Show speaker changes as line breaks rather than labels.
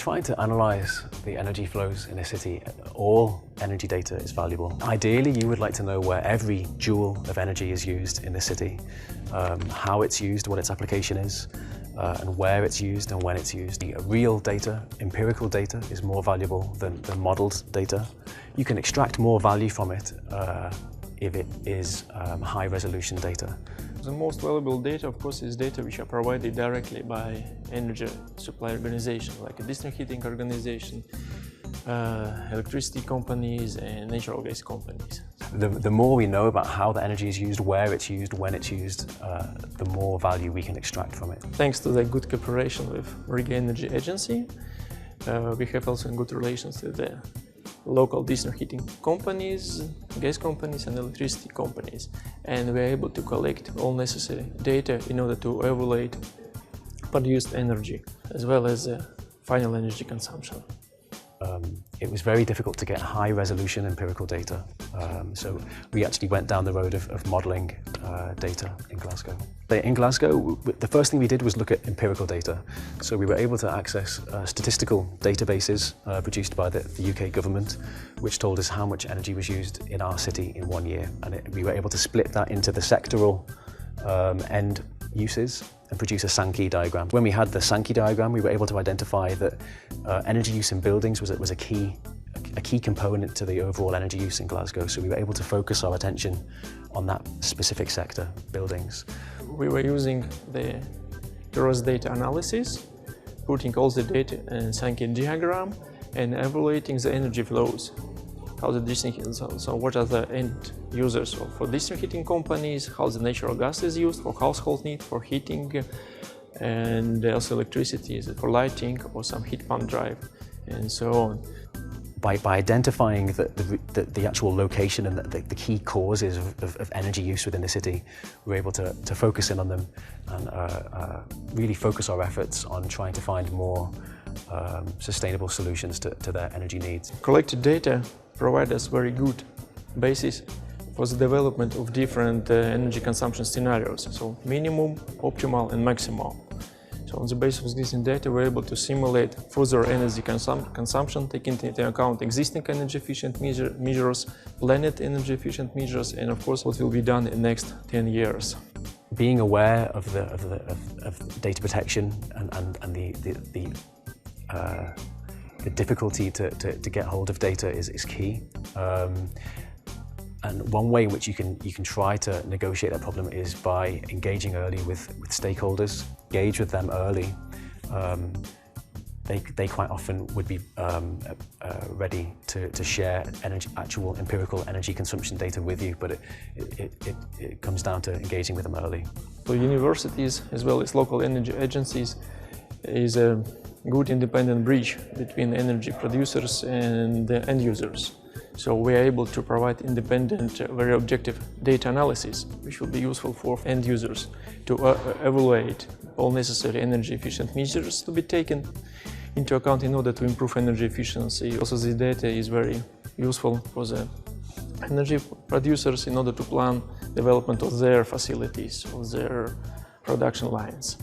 trying to analyze the energy flows in a city, all energy data is valuable. Ideally, you would like to know where every joule of energy is used in the city, how it's used, what its application is, and where it's used and when it's used. The real data, empirical data, is more valuable than modeled data. You can extract more value from it if it is high-resolution data.
The most valuable data, of course, is data which are provided directly by energy supply organization, like a district heating organization, electricity companies, and natural gas companies.
The more we know about how the energy is used, where it's used, when it's used, the more value we can extract from it.
Thanks to the good cooperation with Riga Energy Agency, we have also good relations with the local district heating companies, gas companies and electricity companies. And we are able to collect all necessary data in order to evaluate produced energy as well as final energy consumption.
It was very difficult to get high-resolution empirical data, so we actually went down the road of modelling data in Glasgow. In Glasgow, the first thing we did was look at empirical data. So we were able to access statistical databases produced by the UK government, which told us how much energy was used in our city in 1 year. And we were able to split that into the sectoral end uses and produce a Sankey diagram. When we had the Sankey diagram, we were able to identify that energy use in buildings was a key component to the overall energy use in Glasgow. So we were able to focus our attention on that specific sector, buildings.
We were using the gross data analysis, putting all the data in Sankey diagram and evaluating the energy flows. How the district, so what are the end users for district heating companies, how the natural gas is used for household need, for heating, and also electricity, is it for lighting or some heat pump drive, and so on.
By identifying the actual location and the key causes of energy use within the city, we're able to focus in on them and really focus our efforts on trying to find more sustainable solutions to their energy needs.
Collected data provide us very good basis for the development of different energy consumption scenarios, so minimum, optimal and maximal. So on the basis of this data, we're able to simulate further energy consumption, taking into account existing energy efficient measures, planned energy efficient measures, and of course what will be done in the next 10 years.
Being aware of data protection and the difficulty to get hold of data is key. And one way in which you can try to negotiate that problem is by engaging early with stakeholders. Engage with them early. They quite often would be ready to share actual empirical energy consumption data with you, but it comes down to engaging with them early.
For universities as well as local energy agencies is a good independent bridge between energy producers and the end users. So we are able to provide independent, very objective data analysis, which will be useful for end users to evaluate all necessary energy efficient measures to be taken into account in order to improve energy efficiency. Also, the data is very useful for the energy producers in order to plan development of their facilities, of their production lines.